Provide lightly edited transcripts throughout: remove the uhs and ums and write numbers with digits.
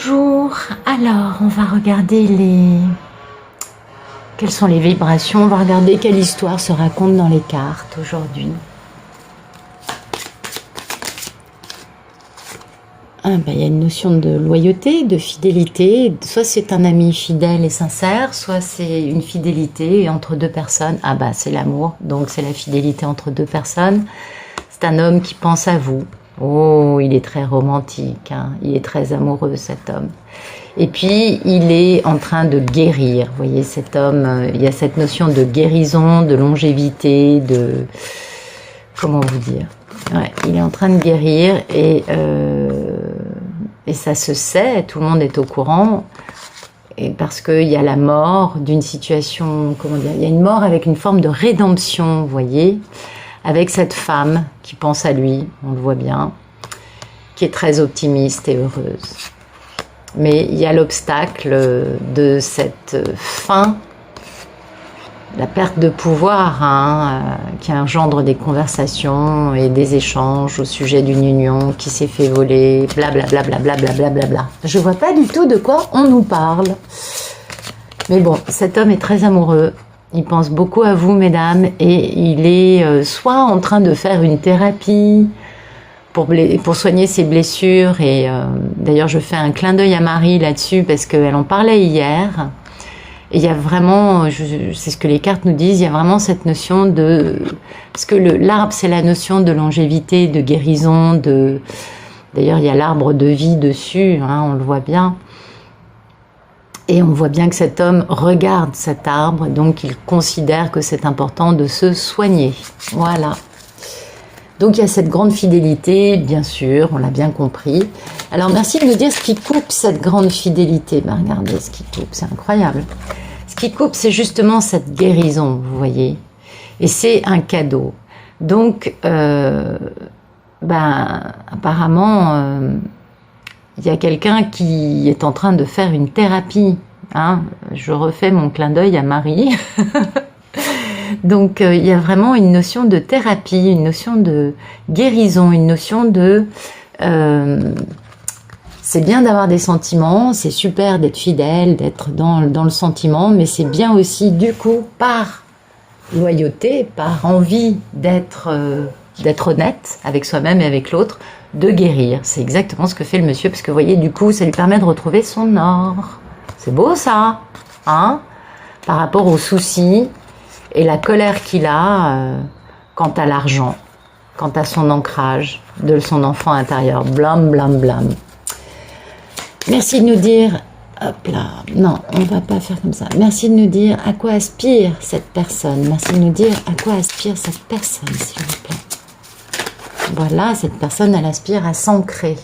Bonjour, alors on va regarder quelles sont les vibrations, on va regarder quelle histoire se raconte dans les cartes aujourd'hui. Il y a une notion de loyauté, de fidélité, soit c'est un ami fidèle et sincère, soit c'est une fidélité entre deux personnes. C'est l'amour, donc c'est la fidélité entre deux personnes. C'est un homme qui pense à vous. Oh, il est très romantique, hein. Il est très amoureux cet homme. Et puis, il est en train de guérir. Vous voyez, cet homme, il y a cette notion de guérison, de longévité, de... Comment vous dire? Ouais, il est en train de guérir et ça se sait, tout le monde est au courant. Et parce qu'il y a la mort d'une situation, comment dire, il y a une mort avec une forme de rédemption, vous voyez, avec cette femme qui pense à lui, on le voit bien, qui est très optimiste et heureuse. Mais il y a l'obstacle de cette fin, la perte de pouvoir, qui engendre des conversations et des échanges au sujet d'une union qui s'est fait voler, blablabla, blablabla, blablabla. Je vois pas du tout de quoi on nous parle. Mais bon, cet homme est très amoureux. Il pense beaucoup à vous, mesdames, et il est soit en train de faire une thérapie pour soigner ses blessures. Et d'ailleurs, je fais un clin d'œil à Marie là-dessus parce qu'elle en parlait hier. Et il y a vraiment, c'est ce que les cartes nous disent, il y a vraiment cette notion de... Parce que l'arbre, c'est la notion de longévité, de guérison, de... D'ailleurs, il y a l'arbre de vie dessus, on le voit bien. Et on voit bien que cet homme regarde cet arbre, donc il considère que c'est important de se soigner. Voilà. Donc il y a cette grande fidélité, bien sûr, on l'a bien compris. Alors merci de nous dire ce qui coupe cette grande fidélité. Regardez ce qui coupe, c'est incroyable. Ce qui coupe, c'est justement cette guérison, vous voyez. Et c'est un cadeau. Donc, apparemment... il y a quelqu'un qui est en train de faire une thérapie. Je refais mon clin d'œil à Marie. Donc, il y a vraiment une notion de thérapie, une notion de guérison, une notion de... c'est bien d'avoir des sentiments, c'est super d'être fidèle, d'être dans le sentiment, mais c'est bien aussi, du coup, par loyauté, par envie d'être honnête avec soi-même et avec l'autre, de guérir. C'est exactement ce que fait le monsieur, parce que vous voyez, du coup, ça lui permet de retrouver son or. C'est beau ça, par rapport aux soucis et la colère qu'il a quant à l'argent, quant à son ancrage de son enfant intérieur. Blam, blam, blam. Merci de nous dire, hop là, non, on va pas faire comme ça. Merci de nous dire à quoi aspire cette personne. Merci de nous dire à quoi aspire cette personne, s'il vous plaît. Voilà, cette personne, elle aspire à s'ancrer.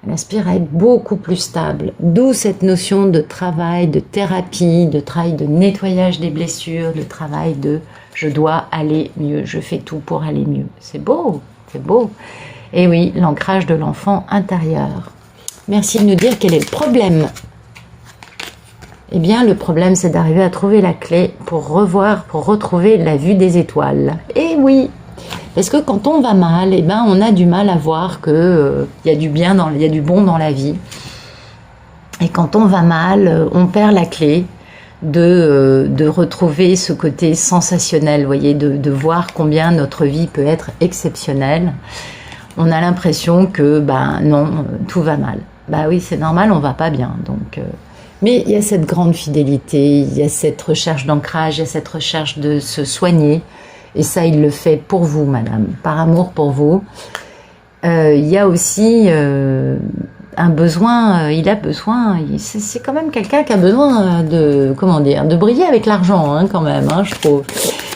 Elle aspire à être beaucoup plus stable. D'où cette notion de travail, de thérapie, de travail de nettoyage des blessures, de travail de « je dois aller mieux, je fais tout pour aller mieux ». C'est beau, c'est beau. Et oui, l'ancrage de l'enfant intérieur. Merci de nous dire quel est le problème. Eh bien, le problème, c'est d'arriver à trouver la clé pour retrouver la vue des étoiles. Et oui, parce que quand on va mal, on a du mal à voir que y a du bien, il y a du bon dans la vie. Et quand on va mal, on perd la clé de retrouver ce côté sensationnel, vous voyez, de voir combien notre vie peut être exceptionnelle. On a l'impression que, non, tout va mal. Oui, c'est normal, on va pas bien, donc... Mais il y a cette grande fidélité, il y a cette recherche d'ancrage, il y a cette recherche de se soigner. Et ça, il le fait pour vous, madame, par amour pour vous. Il y a aussi un besoin, c'est quand même quelqu'un qui a besoin de briller avec l'argent, quand même, je trouve.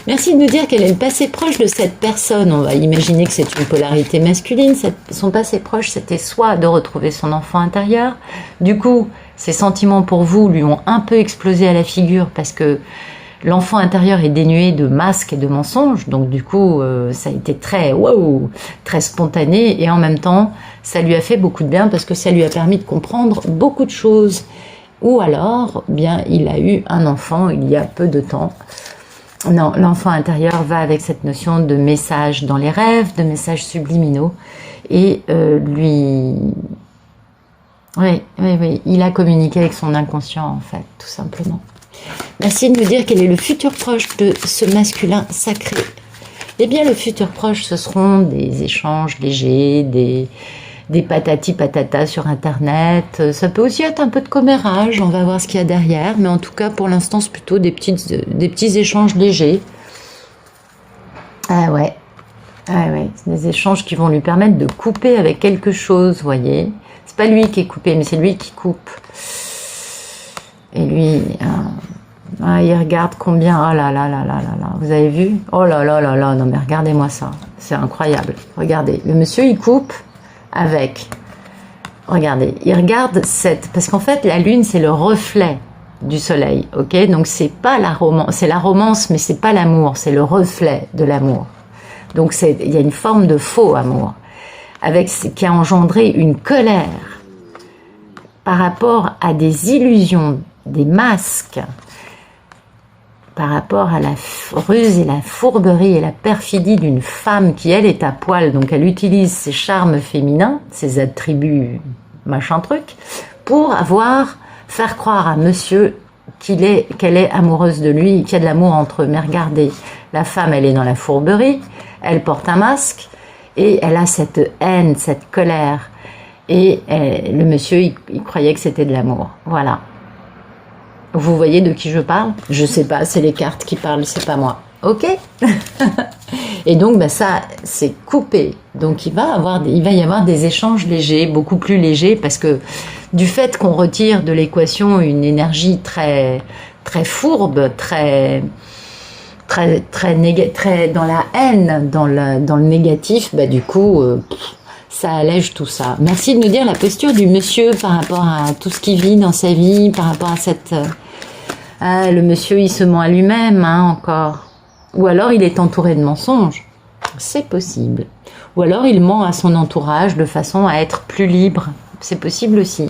Merci de nous dire quel est le passé proche de cette personne. On va imaginer que c'est une polarité masculine. Son passé proche, c'était soit de retrouver son enfant intérieur. Du coup, ses sentiments pour vous lui ont un peu explosé à la figure parce que l'enfant intérieur est dénué de masques et de mensonges, donc du coup, ça a été très spontané, et en même temps, ça lui a fait beaucoup de bien parce que ça lui a permis de comprendre beaucoup de choses. Ou alors, il a eu un enfant il y a peu de temps. Non, l'enfant intérieur va avec cette notion de messages dans les rêves, de messages subliminaux, et lui Oui, oui, oui. Il a communiqué avec son inconscient, en fait, tout simplement. Merci de nous dire quel est le futur proche de ce masculin sacré. Eh bien, le futur proche, ce seront des échanges légers, des patati patata sur Internet. Ça peut aussi être un peu de commérage, on va voir ce qu'il y a derrière. Mais en tout cas, pour l'instant, c'est plutôt des petits échanges légers. Ah ouais, ah ouais, c'est des échanges qui vont lui permettre de couper avec quelque chose, vous voyez. C'est pas lui qui est coupé, mais c'est lui qui coupe. Et lui, il regarde combien. Oh là là là là là là. Vous avez vu? Oh là là là là. Non mais regardez-moi ça. C'est incroyable. Regardez. Le monsieur, il coupe avec. Regardez. Il regarde cette. Parce qu'en fait, la lune, c'est le reflet du soleil. Ok? Donc c'est pas la romance. C'est la romance, mais c'est pas l'amour. C'est le reflet de l'amour. Donc il y a une forme de faux amour. Qui a engendré une colère par rapport à des illusions, des masques, par rapport à la ruse et la fourberie et la perfidie d'une femme qui, elle, est à poil. Donc elle utilise ses charmes féminins, ses attributs machin truc, pour faire croire à monsieur qu'elle est amoureuse de lui, qu'il y a de l'amour entre eux. Mais regardez, la femme, elle est dans la fourberie, elle porte un masque, et elle a cette haine, cette colère. Et le monsieur, il croyait que c'était de l'amour. Voilà. Vous voyez de qui je parle? Je sais pas, c'est les cartes qui parlent, c'est pas moi. Ok. Et donc, ça, c'est coupé. Donc, il va y avoir des échanges légers, beaucoup plus légers, parce que du fait qu'on retire de l'équation une énergie très, très fourbe, très dans la haine, dans le négatif, du coup, ça allège tout ça. Merci de nous dire la posture du monsieur par rapport à tout ce qu'il vit dans sa vie, par rapport à cette... le monsieur, il se ment à lui-même, encore. Ou alors, il est entouré de mensonges. C'est possible. Ou alors, il ment à son entourage de façon à être plus libre. C'est possible aussi.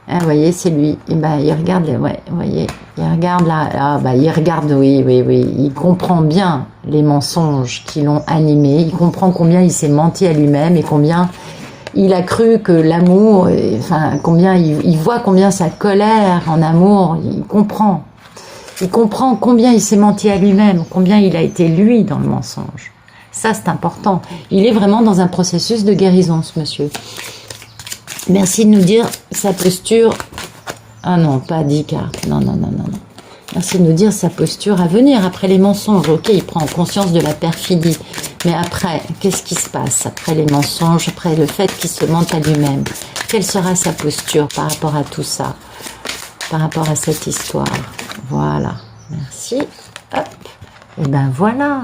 Ah, vous voyez, c'est lui. Et il regarde, ouais, vous voyez, il regarde là, il regarde, oui, il comprend bien les mensonges qui l'ont animé, il comprend combien il s'est menti à lui-même et combien il a cru que l'amour, combien il voit combien sa colère en amour, il comprend combien il s'est menti à lui-même, combien il a été lui dans le mensonge. Ça, c'est important. Il est vraiment dans un processus de guérison, ce monsieur. Merci de nous dire sa posture. Ah non, pas 10 cartes. Non. Merci de nous dire sa posture à venir après les mensonges. Ok, il prend conscience de la perfidie. Mais après, qu'est-ce qui se passe après les mensonges, après le fait qu'il se mente à lui-même? Quelle sera sa posture par rapport à tout ça? Par rapport à cette histoire? Voilà. Merci. Hop. Et voilà.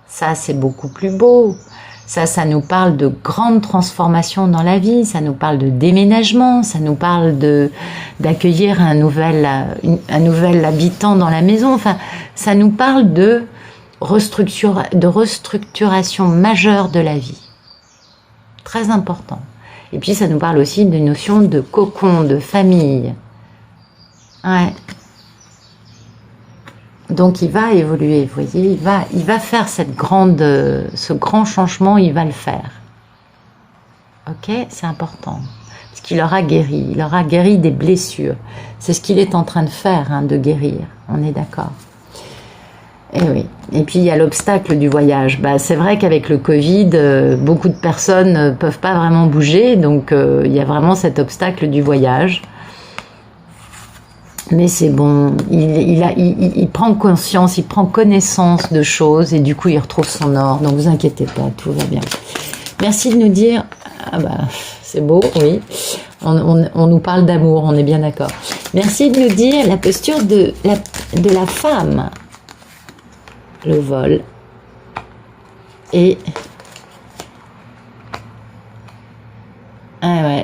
Ça, c'est beaucoup plus beau. Ça nous parle de grandes transformations dans la vie, ça nous parle de déménagement, ça nous parle d'accueillir un nouvel habitant dans la maison. Enfin, ça nous parle de restructuration majeure de la vie. Très important. Et puis, ça nous parle aussi d'une notion de cocon, de famille. Ouais. Donc il va évoluer, vous voyez, il va faire ce grand changement, il va le faire. Ok, c'est important. Parce qu'il aura guéri des blessures. C'est ce qu'il est en train de faire, de guérir, on est d'accord. Et oui. Et puis il y a l'obstacle du voyage. C'est vrai qu'avec le Covid, beaucoup de personnes ne peuvent pas vraiment bouger, donc il y a vraiment cet obstacle du voyage. Mais c'est bon, il prend conscience, il prend connaissance de choses et du coup il retrouve son or. Donc vous inquiétez pas, tout va bien. Merci de nous dire, c'est beau, oui. On nous parle d'amour, on est bien d'accord. Merci de nous dire la posture de la femme, le vol et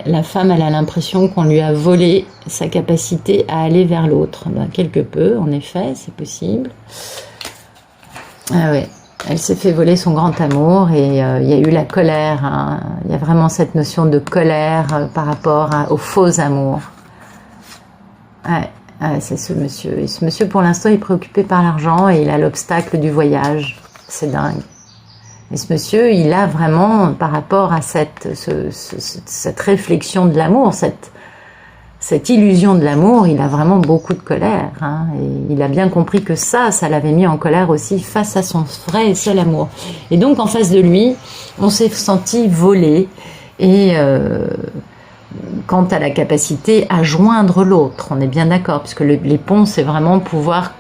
la femme, elle a l'impression qu'on lui a volé sa capacité à aller vers l'autre. Quelque peu, en effet, c'est possible. Elle s'est fait voler son grand amour et il y a eu la colère. Il y a vraiment cette notion de colère par rapport au faux amour. C'est ce monsieur. Et ce monsieur, pour l'instant, il est préoccupé par l'argent et il a l'obstacle du voyage. C'est dingue. Mais ce monsieur, il a vraiment, par rapport à cette réflexion de l'amour, cette illusion de l'amour, il a vraiment beaucoup de colère. Hein, et il a bien compris que ça l'avait mis en colère aussi face à son vrai et seul amour. Et donc, en face de lui, on s'est senti volé. Et quant à la capacité à joindre l'autre, on est bien d'accord, puisque les ponts, c'est vraiment pouvoir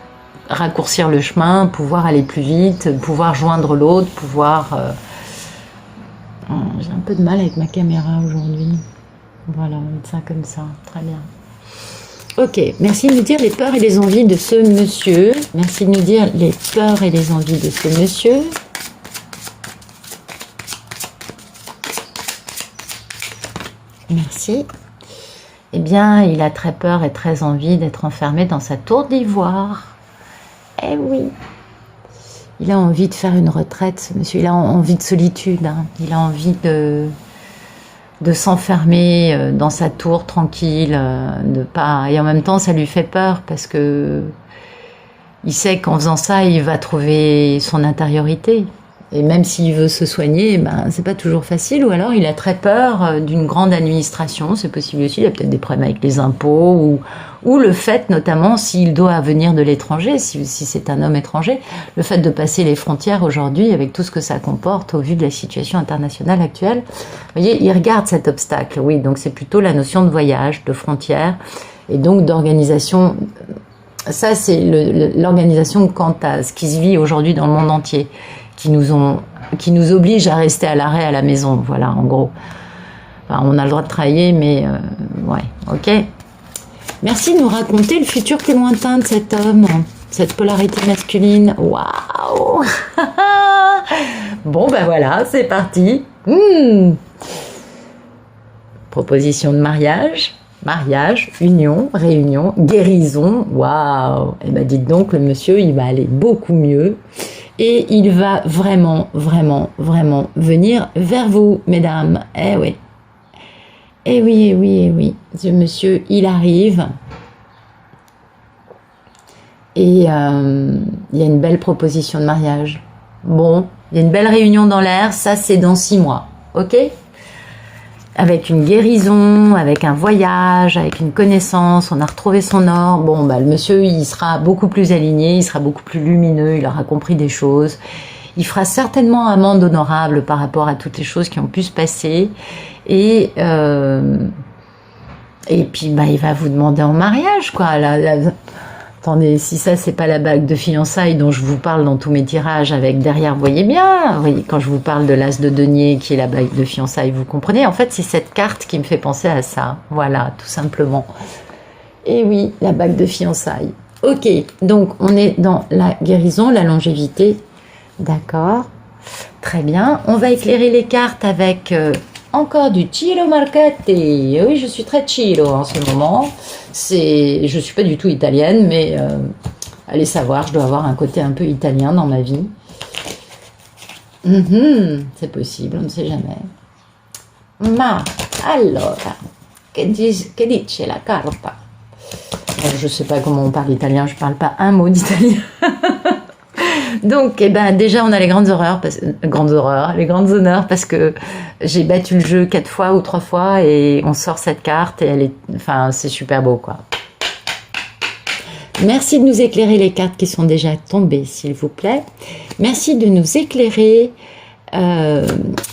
raccourcir le chemin, pouvoir aller plus vite, pouvoir joindre l'autre, pouvoir... J'ai un peu de mal avec ma caméra aujourd'hui. Voilà, on met ça comme ça, très bien. Ok, merci de nous dire les peurs et les envies de ce monsieur. Merci de nous dire les peurs et les envies de ce monsieur. Merci. Eh bien, il a très peur et très envie d'être enfermé dans sa tour d'ivoire. Eh oui. Il a envie de faire une retraite, ce monsieur. Il a envie de solitude. Hein. Il a envie de s'enfermer dans sa tour tranquille, de pas. Et en même temps, ça lui fait peur parce que il sait qu'en faisant ça, il va trouver son intériorité. Et même s'il veut se soigner, ben c'est pas toujours facile. Ou alors, il a très peur d'une grande administration. C'est possible aussi. Il a peut-être des problèmes avec les impôts ou le fait, notamment, s'il doit venir de l'étranger, si c'est un homme étranger, le fait de passer les frontières aujourd'hui, avec tout ce que ça comporte au vu de la situation internationale actuelle. Vous voyez, il regarde cet obstacle. Oui, donc c'est plutôt la notion de voyage, de frontières, et donc d'organisation. Ça, c'est l'organisation quant à ce qui se vit aujourd'hui dans le monde entier, qui nous oblige à rester à l'arrêt à la maison. Voilà, en gros. Enfin, on a le droit de travailler, mais ouais, ok. Merci de nous raconter le futur plus lointain de cet homme, cette polarité masculine. Waouh. Bon, ben voilà, c'est parti. Proposition de mariage, union, réunion, guérison. Waouh. Eh ben dites donc, le monsieur, il va aller beaucoup mieux. Et il va vraiment, vraiment, vraiment venir vers vous, mesdames. Eh oui. Eh oui, eh oui, eh oui. Ce monsieur, il arrive. Et il y a une belle proposition de mariage. Bon, il y a une belle réunion dans l'air. Ça, c'est dans 6 mois. Ok ? Avec une guérison, avec un voyage, avec une connaissance. On a retrouvé son or. Bon, bah, le monsieur, il sera beaucoup plus aligné. Il sera beaucoup plus lumineux. Il aura compris des choses. Il fera certainement amende honorable par rapport à toutes les choses qui ont pu se passer. Et puis, bah, il va vous demander en mariage, quoi. Attendez, si ça, c'est pas la bague de fiançailles dont je vous parle dans tous mes tirages, avec derrière, vous voyez bien, quand je vous parle de l'as de denier, qui est la bague de fiançailles, vous comprenez? En fait, c'est cette carte qui me fait penser à ça. Voilà, tout simplement. Et oui, la bague de fiançailles. Ok, donc, on est dans la guérison, la longévité. D'accord. Très bien. On va éclairer les cartes avec... encore du Ciro Marchetti. Oui, je suis très Ciro en ce moment. Je suis pas du tout italienne, mais allez savoir, je dois avoir un côté un peu italien dans ma vie. C'est possible, on ne sait jamais. Ma, allora, che dice la carta? Je sais pas comment on parle italien, je parle pas un mot d'italien. Donc, eh ben, déjà, on a les grandes honneurs, parce que j'ai battu le jeu 4 fois ou 3 fois et on sort cette carte et c'est super beau, quoi. Merci de nous éclairer les cartes qui sont déjà tombées, s'il vous plaît. Merci de nous éclairer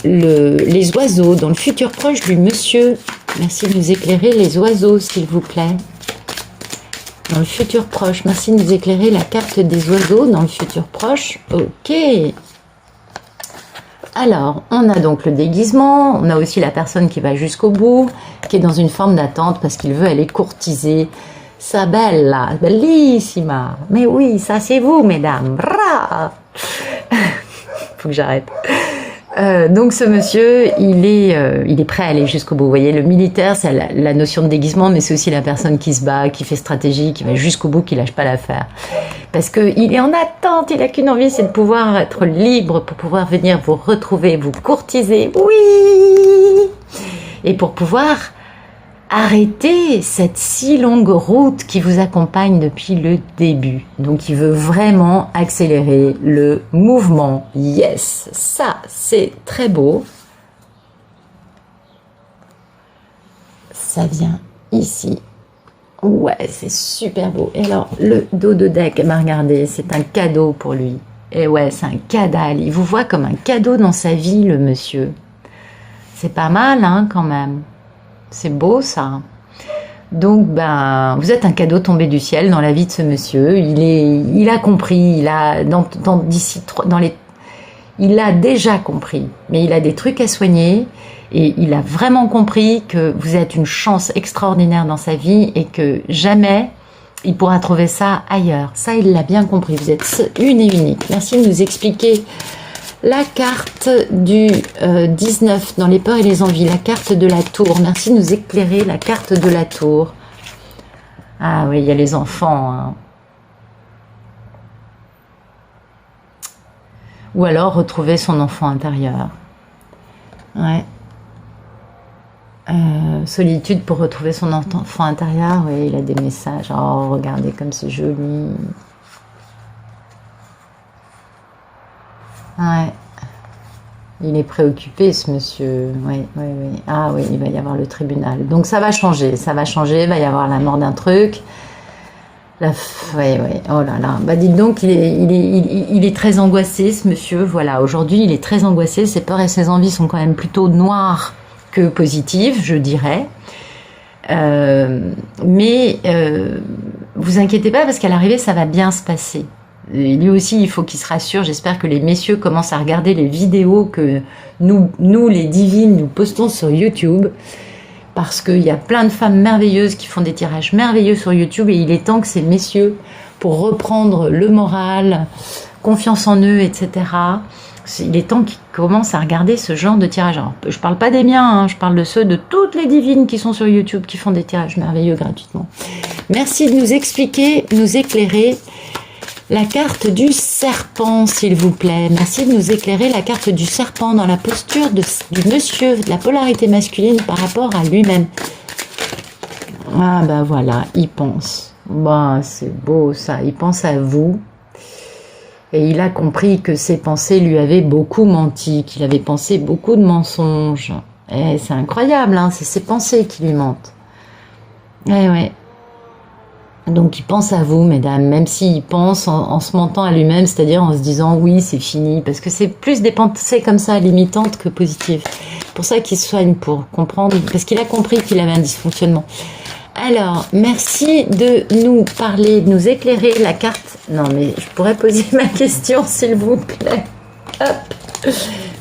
les oiseaux dans le futur proche du monsieur. Merci de nous éclairer les oiseaux, s'il vous plaît. Dans le futur proche. Merci de nous éclairer la carte des oiseaux dans le futur proche. Ok. Alors, on a donc le déguisement. On a aussi la personne qui va jusqu'au bout, qui est dans une forme d'attente parce qu'il veut aller courtiser sa bella, bellissima. Mais oui, ça c'est vous, mesdames. Bra. Faut que j'arrête. Donc ce monsieur, il est prêt à aller jusqu'au bout. Vous voyez, le militaire, c'est la notion de déguisement, mais c'est aussi la personne qui se bat, qui fait stratégie, qui va jusqu'au bout, qui lâche pas l'affaire. Parce qu'il est en attente, il a qu'une envie, c'est de pouvoir être libre pour pouvoir venir vous retrouver, vous courtiser, oui, et pour pouvoir arrêter cette si longue route qui vous accompagne depuis le début. Donc il veut vraiment accélérer le mouvement. Yes, ça c'est très beau. Ça vient ici. Ouais, c'est super beau. Et alors, le dos de deck, m'a regardé, c'est un cadeau pour lui. Et ouais, c'est un cadal. Il vous voit comme un cadeau dans sa vie, le monsieur. C'est pas mal, hein, quand même. C'est beau, ça. Donc, ben, vous êtes un cadeau tombé du ciel dans la vie de ce monsieur. Il a compris. Il a déjà compris. Mais il a des trucs à soigner. Et il a vraiment compris que vous êtes une chance extraordinaire dans sa vie et que jamais il pourra trouver ça ailleurs. Ça, il l'a bien compris. Vous êtes une et unique. Merci de nous expliquer la carte du 19 dans les peurs et les envies. La carte de la tour. Merci de nous éclairer la carte de la tour. Ah oui, il y a les enfants. Hein. Ou alors retrouver son enfant intérieur. Ouais. Solitude pour retrouver son enfant intérieur. Oui, il a des messages. Oh, regardez comme c'est joli. Ouais. Il est préoccupé, ce monsieur. Oui, oui, oui. Ah oui, il va y avoir le tribunal. Donc ça va changer. Ça va changer. Il va y avoir la mort d'un truc. Oui, oui. Oh là là. Bah dites donc, il est très angoissé, ce monsieur. Voilà. Aujourd'hui, il est très angoissé. Ses peurs et ses envies sont quand même plutôt noires que positive, je dirais. Mais vous inquiétez pas parce qu'à l'arrivée, ça va bien se passer. Et lui aussi, il faut qu'il se rassure. J'espère que les messieurs commencent à regarder les vidéos que nous les divines, nous postons sur YouTube. Parce qu'il y a plein de femmes merveilleuses qui font des tirages merveilleux sur YouTube. Et il est temps que ces messieurs, pour reprendre le moral, confiance en eux, etc., il est temps qu'ils commencent à regarder ce genre de tirage. Alors, je parle pas des miens, hein, je parle de ceux de toutes les divines qui sont sur YouTube, qui font des tirages merveilleux gratuitement. Merci de nous expliquer, nous éclairer la carte du serpent, s'il vous plaît. Merci de nous éclairer la carte du serpent dans la posture du monsieur, de la polarité masculine par rapport à lui-même. Ah ben voilà, il pense. Bah, c'est beau ça, il pense à vous. Et il a compris que ses pensées lui avaient beaucoup menti, qu'il avait pensé beaucoup de mensonges. Et c'est incroyable, hein, c'est ses pensées qui lui mentent. Eh ouais. Donc il pense à vous, mesdames, même s'il pense en se mentant à lui-même, c'est-à-dire en se disant oui, c'est fini, parce que c'est plus des pensées comme ça, limitantes que positives. C'est pour ça qu'il se soigne, pour comprendre, parce qu'il a compris qu'il avait un dysfonctionnement. Alors, merci de nous parler, de nous éclairer la carte. Non, mais je pourrais poser ma question, s'il vous plaît. Hop.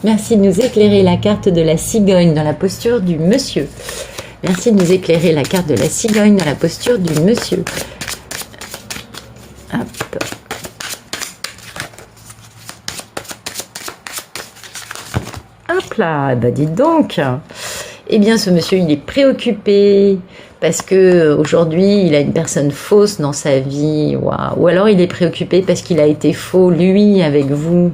Merci de nous éclairer la carte de la cigogne dans la posture du monsieur. Merci de nous éclairer la carte de la cigogne dans la posture du monsieur. Hop. Hop là, bah dites donc. Eh bien, ce monsieur, il est préoccupé parce que aujourd'hui, il a une personne fausse dans sa vie. Waouh. Ou alors, il est préoccupé parce qu'il a été faux, lui, avec vous.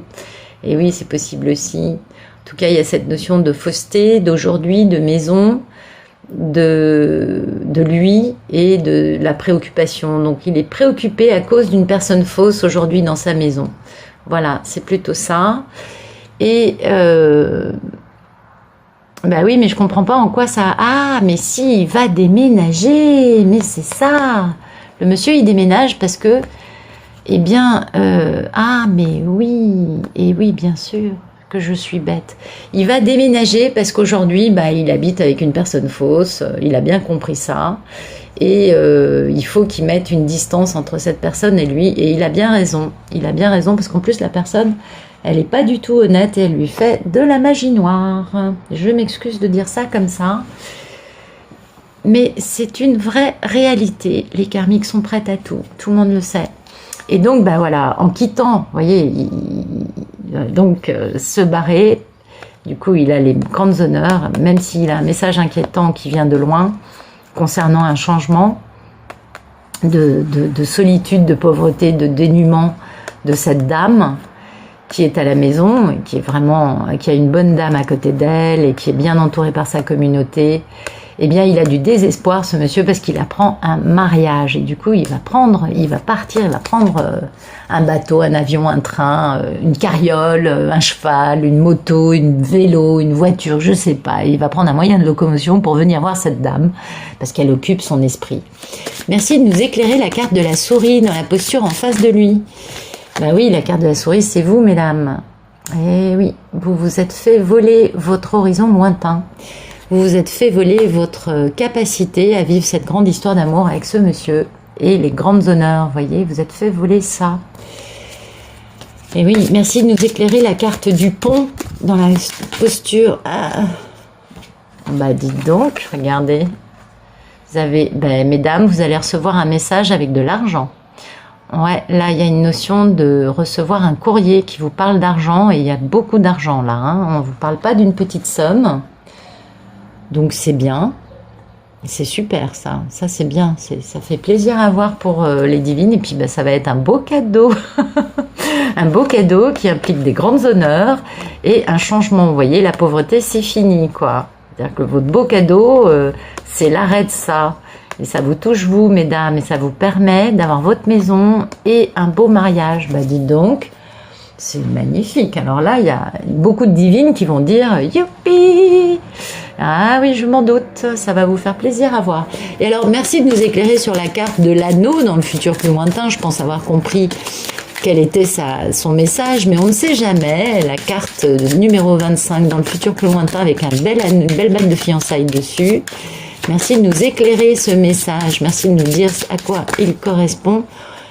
Et oui, c'est possible aussi. En tout cas, il y a cette notion de fausseté, d'aujourd'hui, de maison, de lui et de la préoccupation. Donc, il est préoccupé à cause d'une personne fausse aujourd'hui dans sa maison. Voilà, c'est plutôt ça. Et... bah oui, mais je comprends pas en quoi ça... Ah, mais si, il va déménager, mais c'est ça. Le monsieur, il déménage parce que, eh bien, ah, mais oui, et oui, bien sûr que je suis bête. Il va déménager parce qu'aujourd'hui, bah, il habite avec une personne fausse, il a bien compris ça, et il faut qu'il mette une distance entre cette personne et lui, et il a bien raison parce qu'en plus, la personne... Elle n'est pas du tout honnête et elle lui fait de la magie noire. Je m'excuse de dire ça comme ça. Mais c'est une vraie réalité. Les karmiques sont prêts à tout. Tout le monde le sait. Et donc, ben voilà, en quittant, vous voyez, se barrer, du coup, il a les grandes honneurs, même s'il a un message inquiétant qui vient de loin, concernant un changement de solitude, de pauvreté, de dénuement de cette dame, qui est à la maison, qui a une bonne dame à côté d'elle et qui est bien entourée par sa communauté eh bien il a du désespoir ce monsieur parce qu'il apprend un mariage et du coup il va partir, il va prendre un bateau, un avion, un train, une carriole, un cheval, une moto, une vélo, une voiture, je sais pas. Il va prendre un moyen de locomotion pour venir voir cette dame parce qu'elle occupe son esprit. Merci de nous éclairer la carte de la souris dans la posture en face de lui. Bah oui, la carte de la souris, c'est vous, mesdames. Eh oui, vous vous êtes fait voler votre horizon lointain. Vous vous êtes fait voler votre capacité à vivre cette grande histoire d'amour avec ce monsieur et les grandes honneurs, voyez, vous êtes fait voler ça. Et oui, merci de nous éclairer la carte du pont dans la posture. Ah. Bah dites donc, regardez. Vous avez, mesdames, vous allez recevoir un message avec de l'argent. Ouais, là, il y a une notion de recevoir un courrier qui vous parle d'argent et il y a beaucoup d'argent là. Hein. On ne vous parle pas d'une petite somme. Donc c'est bien. C'est super ça. Ça c'est bien. Ça fait plaisir à voir pour les divines. Et puis ça va être un beau cadeau. Un beau cadeau qui implique des grandes honneurs et un changement. Vous voyez, la pauvreté c'est fini quoi. C'est-à-dire que votre beau cadeau, c'est l'arrêt de ça. Et ça vous touche vous, mesdames, et ça vous permet d'avoir votre maison et un beau mariage. Bah dites donc, c'est magnifique. Alors là, il y a beaucoup de divines qui vont dire « Youpi !» Ah oui, je m'en doute, ça va vous faire plaisir à voir. Et alors, merci de nous éclairer sur la carte de l'anneau dans le futur plus lointain. Je pense avoir compris quel était son message, mais on ne sait jamais. La carte numéro 25 dans le futur plus lointain avec une belle bague de fiançailles dessus. Merci de nous éclairer ce message. Merci de nous dire à quoi il correspond.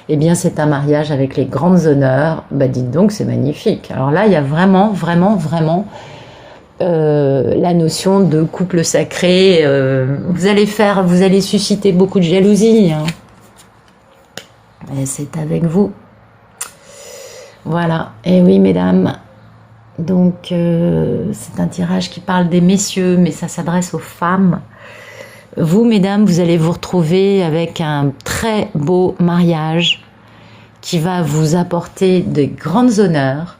Eh bien, c'est un mariage avec les grandes honneurs. Bah, dites donc, c'est magnifique. Alors là, il y a vraiment la notion de couple sacré. Vous allez susciter beaucoup de jalousie. Hein. Et c'est avec vous. Voilà. Et oui, mesdames. Donc, c'est un tirage qui parle des messieurs, mais ça s'adresse aux femmes. Vous, mesdames, vous allez vous retrouver avec un très beau mariage qui va vous apporter de grandes honneurs.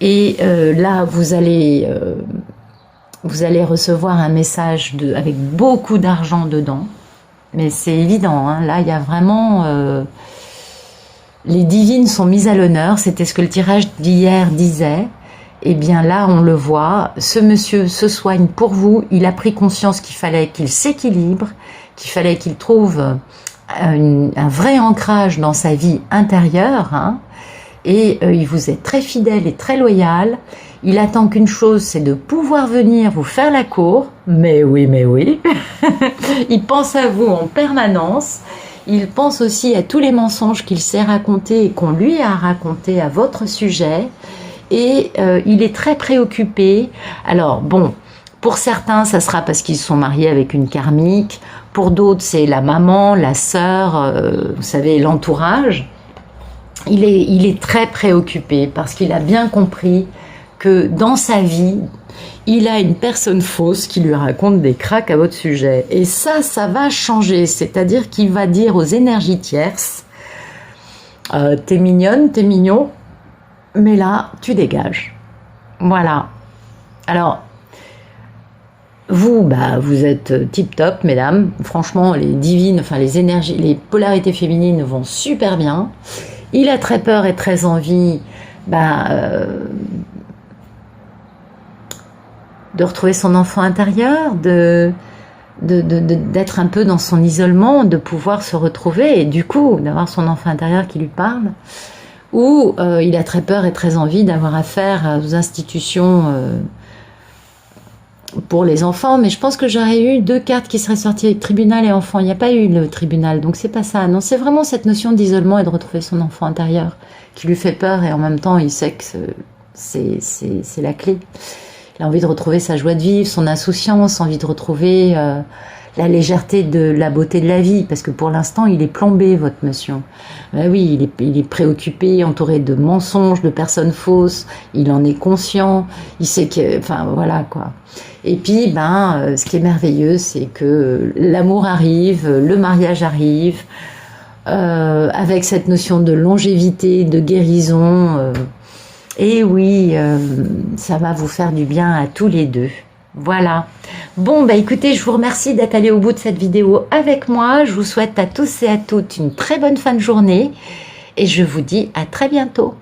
Et là, vous allez recevoir un message avec beaucoup d'argent dedans. Mais c'est évident, hein, là, il y a vraiment... les divines sont mises à l'honneur. C'était ce que le tirage d'hier disait. Eh bien là, on le voit, ce monsieur se soigne pour vous, il a pris conscience qu'il fallait qu'il s'équilibre, qu'il fallait qu'il trouve un vrai ancrage dans sa vie intérieure, hein, et il vous est très fidèle et très loyal. Il attend qu'une chose, c'est de pouvoir venir vous faire la cour, mais oui, il pense à vous en permanence. Il pense aussi à tous les mensonges qu'il s'est racontés et qu'on lui a racontés à votre sujet. Et il est très préoccupé. Alors bon, pour certains, ça sera parce qu'ils sont mariés avec une karmique. Pour d'autres, c'est la maman, la sœur, vous savez, l'entourage. Il est très préoccupé parce qu'il a bien compris que dans sa vie, il a une personne fausse qui lui raconte des cracks à votre sujet. Et ça va changer. C'est-à-dire qu'il va dire aux énergies tierces, t'es mignonne, t'es mignon, mais là, tu dégages. Voilà. Alors, vous, vous êtes tip-top, mesdames. Franchement, les divines, enfin les énergies, les polarités féminines vont super bien. Il a très peur et très envie de retrouver son enfant intérieur, d'être un peu dans son isolement, de pouvoir se retrouver et du coup, d'avoir son enfant intérieur qui lui parle. Ou il a très peur et très envie d'avoir affaire aux institutions pour les enfants, mais je pense que j'aurais eu 2 cartes qui seraient sorties, tribunal et enfant. Il n'y a pas eu le tribunal, donc c'est pas ça. Non, c'est vraiment cette notion d'isolement et de retrouver son enfant intérieur qui lui fait peur et en même temps il sait que c'est la clé. Il a envie de retrouver sa joie de vivre, son insouciance, envie de retrouver la légèreté de la beauté de la vie, parce que pour l'instant, il est plombé, votre monsieur. Oui, il est préoccupé, entouré de mensonges, de personnes fausses, il en est conscient, il sait que... Enfin, voilà, quoi. Et puis, ce qui est merveilleux, c'est que l'amour arrive, le mariage arrive, avec cette notion de longévité, de guérison... Et oui, ça va vous faire du bien à tous les deux. Voilà. Bon, bah écoutez, je vous remercie d'être allé au bout de cette vidéo avec moi. Je vous souhaite à tous et à toutes une très bonne fin de journée et je vous dis à très bientôt.